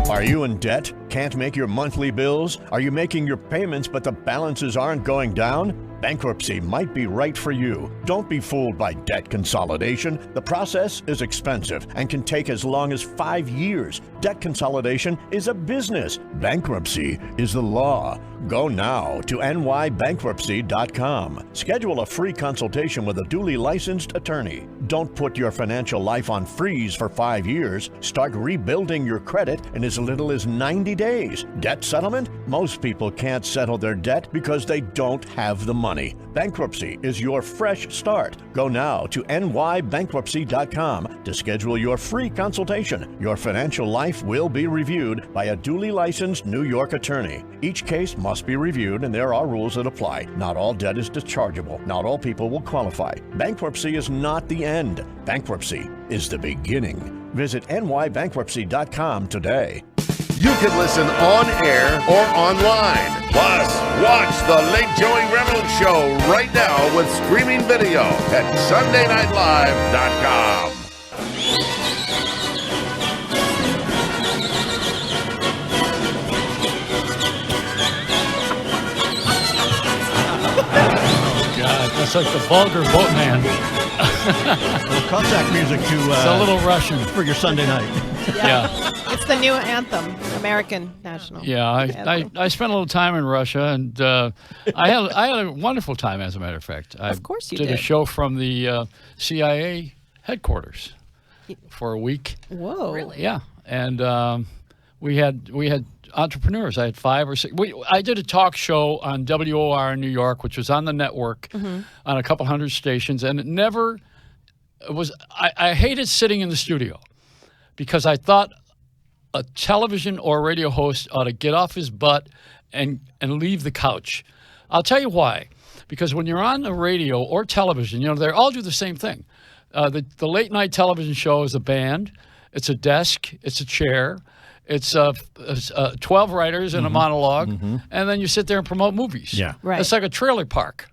Are you in debt? Can't make your monthly bills? Are you making your payments but the balances aren't going down? Bankruptcy might be right for you. Don't be fooled by debt consolidation. The process is expensive and can take as long as 5 years. Debt consolidation is a business. Bankruptcy is the law. Go now to nybankruptcy.com. Schedule a free consultation with a duly licensed attorney. Don't put your financial life on freeze for 5 years. Start rebuilding your credit in as little as 90 days. Debt settlement? Most people can't settle their debt because they don't have the money. Bankruptcy is your fresh start. Go now to nybankruptcy.com to schedule your free consultation. Your financial life will be reviewed by a duly licensed New York attorney. Each case must be reviewed and there are rules that apply. Not all debt is dischargeable. Not all people will qualify. Bankruptcy is not the end. Bankruptcy is the beginning. Visit nybankruptcy.com today. You can listen on air or online. Plus, watch the Late Joey Reynolds Show right now with streaming video at SundayNightLive.com. God, that's like the vulgar boatman. Cossack music to It's a little Russian for your Sunday night. Yeah. It's the new anthem, American national. Yeah, I spent a little time in Russia, and I had a wonderful time. As a matter of fact, Of course you did a did. show from the CIA headquarters for a week. Whoa! Really? Yeah, and we had entrepreneurs. I had 5 or 6. I did a talk show on WOR in New York, which was on the network on a couple hundred stations, and it was. I hated sitting in the studio because I thought a television or radio host ought to get off his butt and leave the couch. I'll tell you why. Because when you're on the radio or television, they all do the same thing. The late night television show is a band, it's a desk, it's a chair, it's 12 writers and a monologue, and then you sit there and promote movies. Yeah. Right. It's like a trailer park.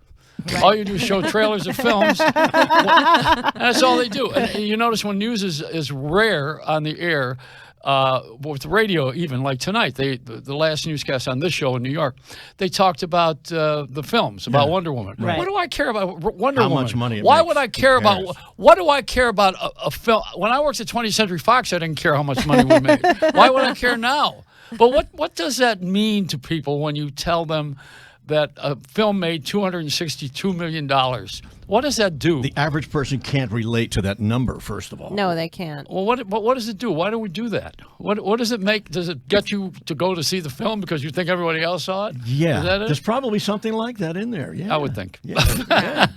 Right. All you do is show trailers of films. And that's all they do. And you notice when news is rare on the air, with radio, even like tonight, the last newscast on this show in New York, they talked about the films about Wonder Woman. Right. What do I care about Wonder Woman? How much money it Why makes? would I care about? What do I care about a film? When I worked at 20th Century Fox, I didn't care how much money we made. Why would I care now? But what does that mean to people when you tell them that a film made $262 million? What does that do? The average person can't relate to that number, first of all. No, they can't. Well, what does it do? Why do we do that? What does it make? Does it get you to go to see the film because you think everybody else saw it? Yeah, Is that it? there's probably something like that in there. Yeah, I would think. Yeah,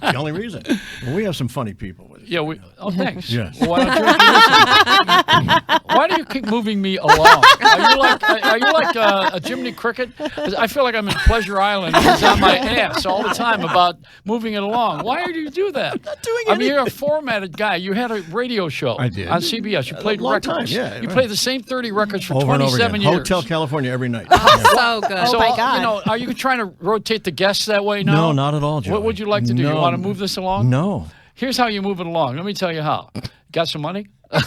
the only reason. Well, we have some funny people with it. Yeah, oh, thanks. Yes. Well, why don't you why do you keep moving me along? Are you like a Jiminy Cricket? I feel like I'm in Pleasure Island and it's on my ass all the time about moving it along. Why do you do that? I'm not doing anything. I mean, you're a formatted guy. You had a radio show I did. on CBS. You played long records. time, yeah, you right. played the same 30 records for Over and over 27 again. years. Hotel California every night. So good. So, oh my God. you know, are you trying to rotate the guests that way now? No, not at all, Joey. What would you like to do? No. You want to move this along? No. Here's how you move it along. Let me tell you how. Got some money? Come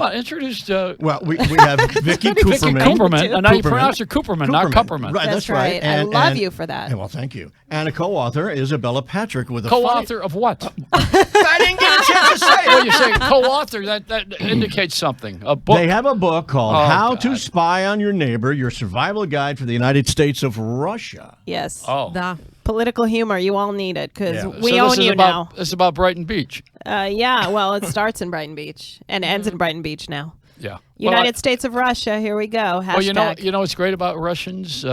on, introduce. Well, we have Vicky Kuperman. Kuperman. And now you pronounce her Kuperman, not Kupperman. Right, that's right. I love you for that. Well, thank you. And a co-author, Isabella Patrick, with a Co-author of what? I didn't get a chance to say it. Well, you say co-author. That indicates something. A book. They have a book called Oh, How God. to Spy on Your Neighbor, Your Survival Guide for the United States of Russia. Yes. Oh. The political humor. You all need it because Yeah. we So own this is you about, now. It's about Brighton Beach. Yeah. Well, it starts in Brighton Beach and ends in Brighton Beach now. Yeah. United States of Russia. Here we go. Hashtag. Well, you know what's great about Russians,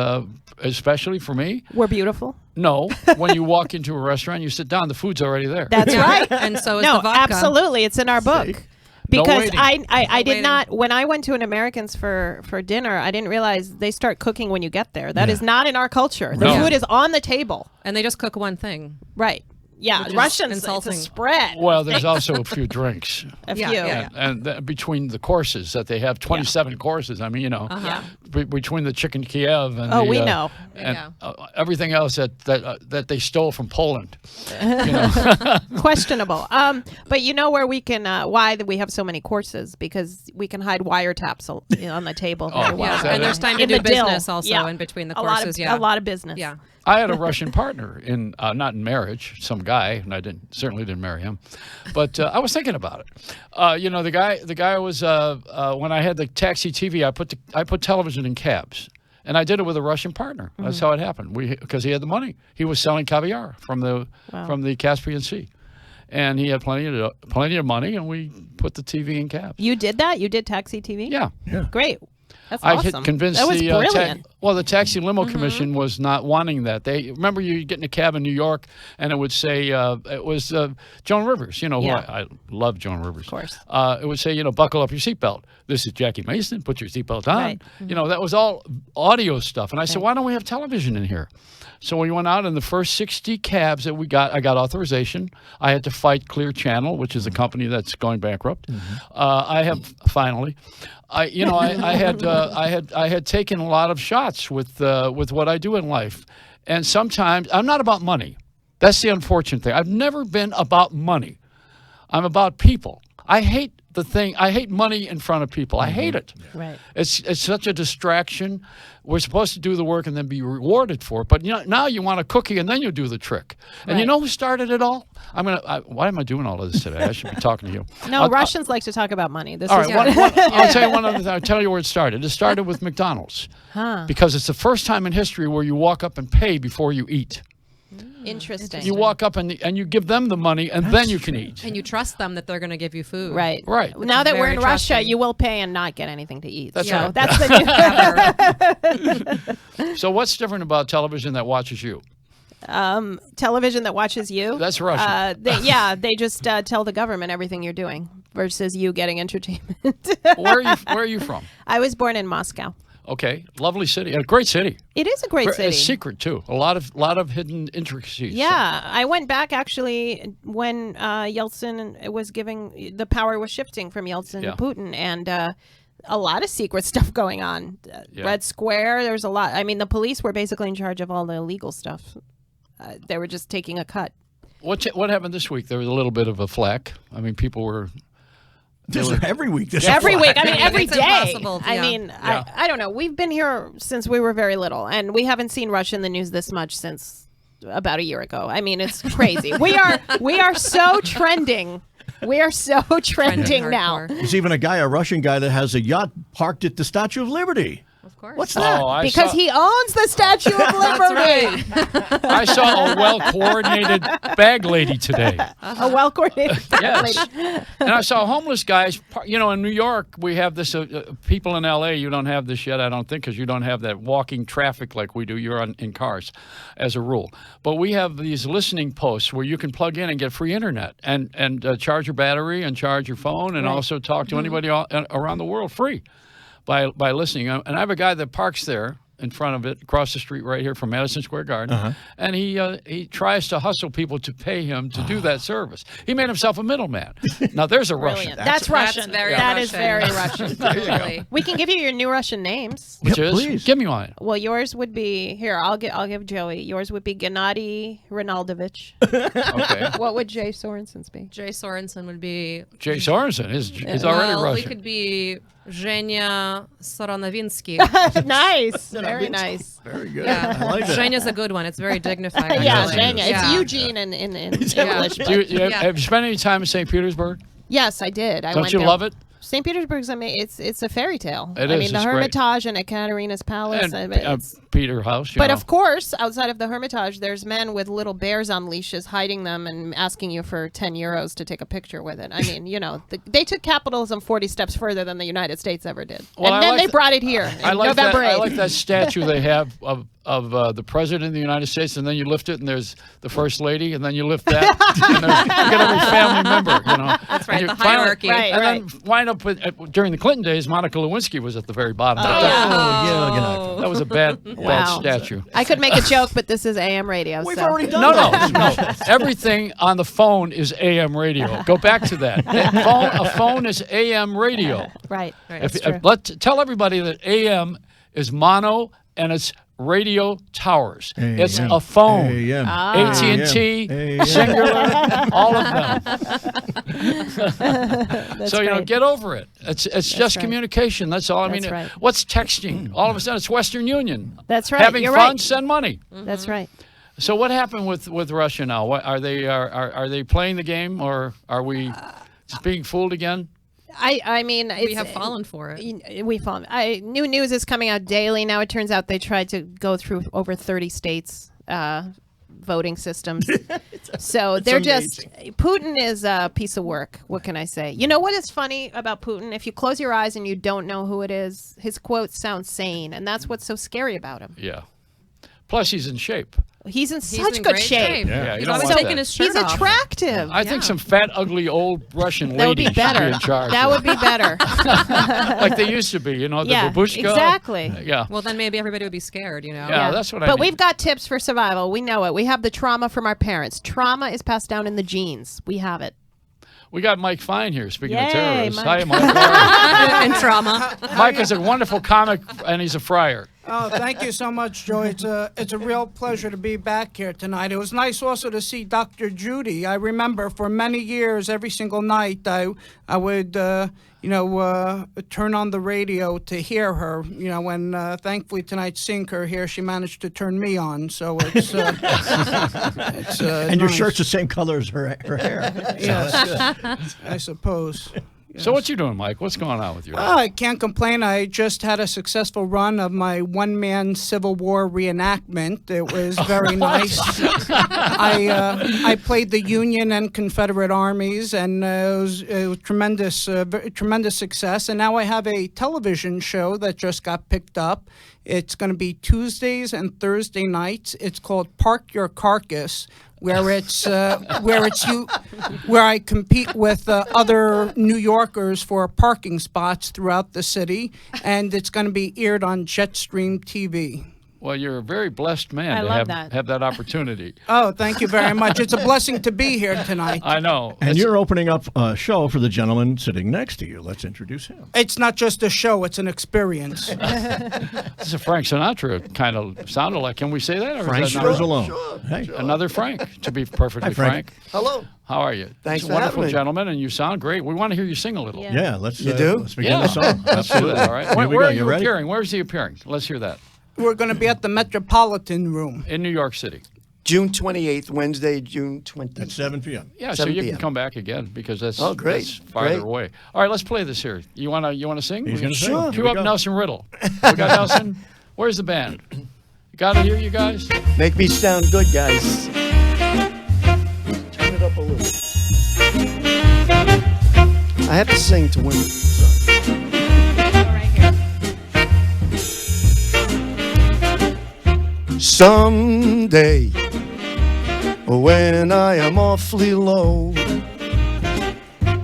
especially for me? We're beautiful. No. When you walk into a restaurant, you sit down, the food's already there. That's right. And so is no, the vodka. absolutely. It's in our book. No Because waiting. I did waiting. not, when I went to an American's for dinner, I didn't realize they start cooking when you get there. That is not in our culture. The No. food is on the table. And they just cook one thing. Right. Yeah. Which is Russians, insulting. it's a spread. Well, there's also a few drinks. A Yeah, few. yeah. And between the courses that they have, 27 courses. I mean, you know, between the chicken Kiev and Oh, the, we know. and Yeah. everything else that they stole from Poland. You know? Questionable. But you know where we can, why we have so many courses? Because we can hide wiretaps on the table very Oh, well. yeah. And there's time to In do the dill. business also Yeah. in between the A lot courses. of, Yeah. a lot of business. Yeah. I had a Russian partner in not in marriage, some guy, and I certainly didn't marry him, but I was thinking about it. You know, the guy was when I had the taxi TV, I put television in cabs, and I did it with a Russian partner. That's how it happened. Because he had the money. He was selling caviar from the Caspian Sea, and he had plenty of money, and we put the TV in cabs. You did that? You did Taxi TV? Yeah. Great. That's I awesome. had convinced that was the brilliant. the Taxi Limo Commission was not wanting that. They remember you get in a cab in New York and it would say it was Joan Rivers. You know, who Yeah. I love Joan Rivers. Of course. It would say, you know, buckle up your seatbelt. This is Jackie Mason. Put your seatbelt on. Right. You know, that was all audio stuff. And I said, why don't we have television in here? So we went out in the first 60 cabs that we got. I got authorization. I had to fight Clear Channel, which is a company that's going bankrupt. I have finally. I had taken a lot of shots with what I do in life, and sometimes I'm not about money. That's the unfortunate thing. I've never been about money. I'm about people. I hate money in front of people. I hate it. Right. It's such a distraction. We're supposed to do the work and then be rewarded for it. But you know, now you want a cookie and then you do the trick. And you know who started it all? Why am I doing all of this today? I should be talking to you. No, Russians like to talk about money. This all is right, I'll tell you one other thing. I'll tell you where it started. It started with McDonald's. Because it's the first time in history where you walk up and pay before you eat. Interesting. You walk up and you give them the money, and then you can eat. And you trust them that they're going to give you food. Right. Right. Which Now is that we're very in Russia, trusting. you will pay and not get anything to eat. That's so right. That's the So what's different about television that watches you? television that watches you. That's Russian. They just tell the government everything you're doing versus you getting entertainment. Where are you from? I was born in Moscow. Okay, lovely city, a great city. It is a great city. It's secret too. A lot of hidden intricacies. Yeah, I went back actually when Yeltsin was giving the power was shifting from Yeltsin to Putin, and a lot of secret stuff going on. Red Square, there was a lot. I mean, the police were basically in charge of all the illegal stuff. They were just taking a cut. What happened this week? There was a little bit of a flack. I mean, people were Every week. Every week. I mean, every It's day. impossible. I mean, I don't know. We've been here since we were very little, and we haven't seen Russia in the news this much since about a year ago. I mean, it's crazy. We are so trending. We are so trending now. There's even a Russian guy that has a yacht parked at the Statue of Liberty. Of course. What's that? Because he owns the Statue of Liberty. I saw a well-coordinated bag lady today. A well-coordinated bag lady. And I saw homeless guys. You know, in New York, we have this. People in L.A., you don't have this yet, I don't think, because you don't have that walking traffic like we do. You're in cars, as a rule. But we have these listening posts where you can plug in and get free internet and charge your battery and charge your phone and also talk to anybody around the world free. By listening. And I have a guy that parks there in front of it, across the street right here from Madison Square Garden, and he tries to hustle people to pay him to do that service. He made himself a middleman. Now, there's a Russian. That's Russian. That is very Russian. Russian. We can give you your new Russian names. Which is? Please. Give me one. Well, yours would be, here, I'll give Joey. Yours would be Gennady Ronaldovich. Okay. What would Jay Sorensen's be? Jay Sorensen would be... Jay Sorensen is already Russian. We could be Zhenya Soronovinsky. Nice. Very nice. Very good. Yeah. I like that. Zhenya's a good one. It's very dignified. Yeah, actually. Zhenya. It's Yeah. Eugene in English. Have you spent any time in St. Petersburg? Yes, I did. Don't you love it? St. Petersburg's, I mean, it's a fairy tale. It I is, mean, the it's great. Hermitage and Ekaterina's Palace. And I mean, it's- Peter House. But of course, outside of the Hermitage, there's men with little bears on leashes hiding them and asking you for 10 euros to take a picture with it. I mean, you know, they took capitalism 40 steps further than the United States ever did. Well, and then they brought it here in November 8th. I like that statue they have of the president of the United States, and then you lift it, and there's the first lady, and then you lift that, and you get every family member, you know. That's right, And the you finally- hierarchy. And then wind up with, during the Clinton days, Monica Lewinsky was at the very bottom. That was a bad statue. I could make a joke, but this is AM radio. We've so. already done No. Everything on the phone is AM radio. Go back to that. A phone is AM radio. Right. Tell everybody that AM is mono and it's radio towers. It's a phone. AT&T, singular, all of them. So, get over it. It's just communication. That's all. I mean, what's texting? All of a sudden, it's Western Union. That's right. Having You're fun, right. send money. That's right. So what happened with Russia now? What, are they playing the game, or are we just being fooled again? I mean, we have fallen for it. We've fallen. New news is coming out daily. Now it turns out they tried to go through over 30 states' voting systems. So they're just, Putin is a piece of work. What can I say? You know what is funny about Putin? If you close your eyes and you don't know who it is, his quotes sound sane. And that's what's so scary about him. Yeah. Plus, he's in shape. He's in such good shape. Yeah, he's always taking his shirt He's off. attractive. I think some fat, ugly, old Russian That would lady be better. should be in charge. That would be better. Like they used to be, the babushka. Exactly. Yeah. Well, then maybe everybody would be scared, Yeah, that's what I But mean. we've got tips for survival. We know it. We have the trauma from our parents. Trauma is passed down in the genes. We have it. We got Mike Fine here, speaking Yay, of terrorists. Mike. Hi, Mike. And trauma. Mike is a wonderful comic, and he's a friar. Oh, thank you so much, Joey. It's a real pleasure to be back here tonight. It was nice also to see Dr. Judy. I remember for many years, every single night, I would turn on the radio to hear her. When thankfully tonight, seeing her here, she managed to turn me on. So it's and your shirt's the same color as her hair. Yes, I suppose. So what you doing, Mike? What's going on with you? I can't complain. I just had a successful run of my one-man Civil War reenactment. It was very nice. I played the Union and Confederate armies, and it was tremendous success. And now I have a television show that just got picked up. It's going to be Tuesdays and Thursday nights. It's called Park Your Carcass, where I compete with other New Yorkers for parking spots throughout the city, and it's going to be aired on Jetstream TV. Well, you're a very blessed man I to love have that opportunity. Oh, thank you very much. It's a blessing to be here tonight. I know. And you're opening up a show for the gentleman sitting next to you. Let's introduce him. It's not just a show, it's an experience. This is a Frank Sinatra kind of sounded like. Can we say that? Or Frank is that not- Frizalone. Sure. Hey. Another Frank, to be perfectly Hi, Frank. Hello. How are you? Thanks He's for a wonderful having me. gentleman, and you sound great. We want to hear you sing a little. Yeah, let's. You do? Let's begin Yeah. the song. Let's do that. All right. Here Where, we where go. are You you ready? appearing? Where's he appearing? Let's hear that. We're going to be at the Metropolitan Room. In New York City. June 28th, Wednesday, June 20th. At 7 p.m. Yeah, so 7 you can p.m. come back again because that's, great. that's farther Great. away. All right, let's play this here. You wanna sing? He's gonna sing. Sure. Here Cue we up go. Nelson Riddle. We got Nelson. Where's the band? You got it here, you guys? Make me sound good, guys. Turn it up a little. I have to sing to win. Sorry. Someday, when I am awfully low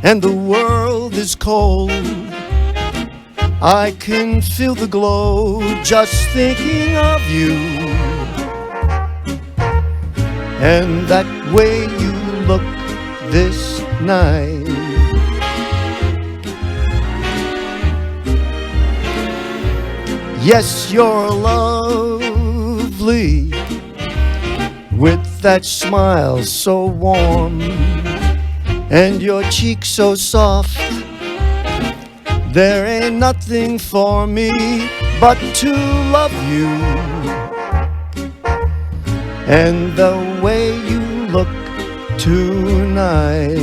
and the world is cold, I can feel the glow just thinking of you. And that way you look this night, yes, you're lovely with that smile so warm and your cheek so soft. There ain't nothing for me but to love you. And the way you look tonight,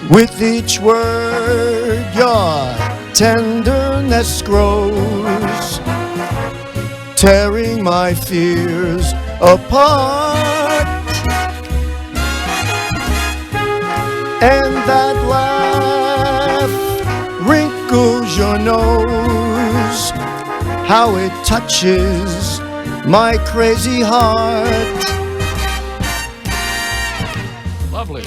with each word your tenderness grows, tearing my fears apart. And that laugh wrinkles your nose, how it touches my crazy heart. Lovely.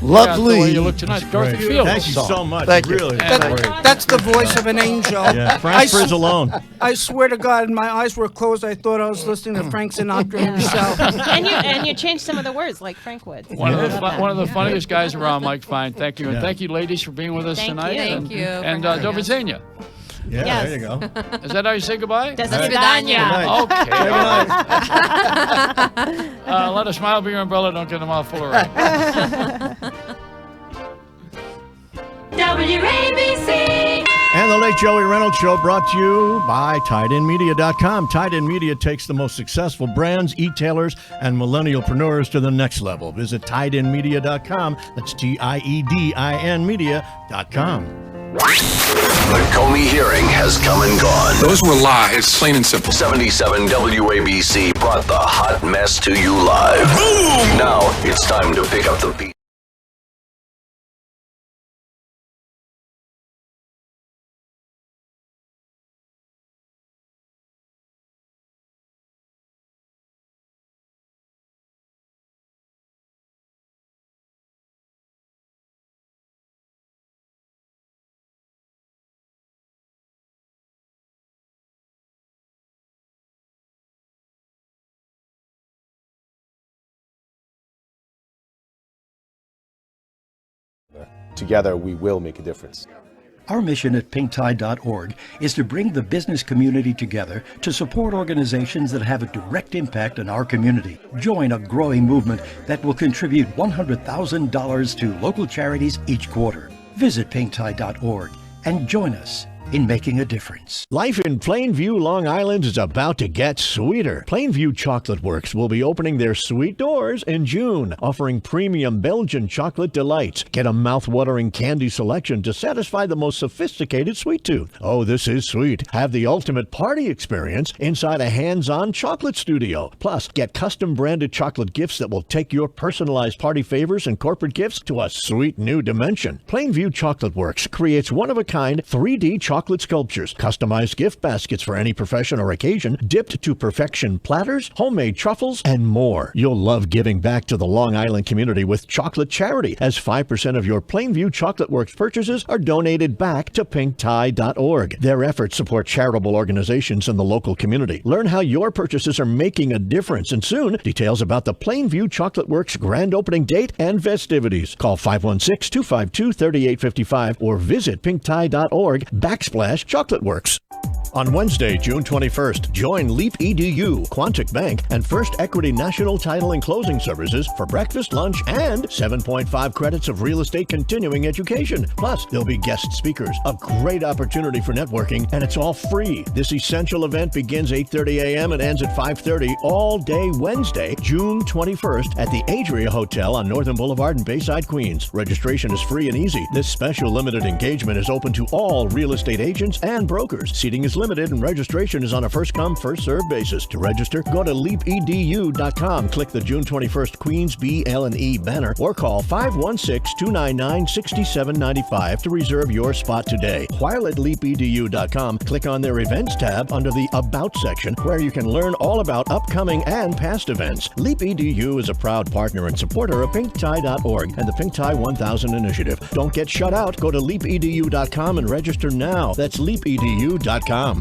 Lovely. Yeah, the way you look tonight. Dorothy Great. Fields. Thank you song. so much. Thank you. Really. That's the voice of an angel. Yeah, Frank Frizalone. I swear to God, my eyes were closed. I thought I was listening to Frank Sinatra himself. And you changed some of the words like Frank would. One of the funniest guys around, Mike Fine. Thank you. And Yeah. thank you, ladies, for being with us Thank tonight. you. And, Thank you for And having do us. widzenia. Yeah, Yes. there you go. Is that how you say goodbye? До Good свидания. night. Okay. All right. Let a smile be your umbrella. Don't get a mouthful of rain. WABC. And the late Joey Reynolds Show brought to you by TiedInMedia.com. Tied In Media takes the most successful brands, e-tailers, and millennialpreneurs to the next level. Visit TiedInMedia.com. That's TIEDIN Media.com. The Comey hearing has come and gone. Those were lies, plain and simple. 77 WABC brought the hot mess to you live. Boom! Now it's time to pick up the pieces. Together, we will make a difference. Our mission at pinktide.org is to bring the business community together to support organizations that have a direct impact on our community. Join a growing movement that will contribute $100,000 to local charities each quarter. Visit pinktide.org and join us in making a difference. Life in Plainview, Long Island is about to get sweeter. Plainview Chocolate Works will be opening their sweet doors in June, offering premium Belgian chocolate delights. Get a mouth-watering candy selection to satisfy the most sophisticated sweet tooth. Oh, this is sweet. Have the ultimate party experience inside a hands-on chocolate studio. Plus, get custom-branded chocolate gifts that will take your personalized party favors and corporate gifts to a sweet new dimension. Plainview Chocolate Works creates one-of-a-kind 3D chocolate chocolate sculptures, customized gift baskets for any profession or occasion, dipped to perfection platters, homemade truffles, and more. You'll love giving back to the Long Island community with chocolate charity, as 5% of your Plainview Chocolate Works purchases are donated back to pinktie.org. Their efforts support charitable organizations in the local community. Learn how your purchases are making a difference, and soon, details about the Plainview Chocolate Works grand opening date and festivities. Call 516-252-3855 or visit pinktie.org/ChocolateWorks. On Wednesday, June 21st, join Leap EDU, Quantic Bank, and First Equity National Title and Closing Services for breakfast, lunch, and 7.5 credits of real estate continuing education. Plus, there'll be guest speakers, a great opportunity for networking, and it's all free. This essential event begins 8:30 a.m. and ends at 5:30 all day Wednesday, June 21st at the Adria Hotel on Northern Boulevard in Bayside, Queens. Registration is free and easy. This special limited engagement is open to all real estate agents and brokers. Seating is limited and registration is on a first-come, first-served basis. To register, go to leapedu.com, click the June 21st Queens BL&E banner, or call 516-299-6795 to reserve your spot today. While at leapedu.com, click on their events tab under the About section, where you can learn all about upcoming and past events. Leap EDU is a proud partner and supporter of pinktie.org and the Pink Tie 1000 initiative. Don't get shut out. Go to leapedu.com and register now. That's leapedu.com.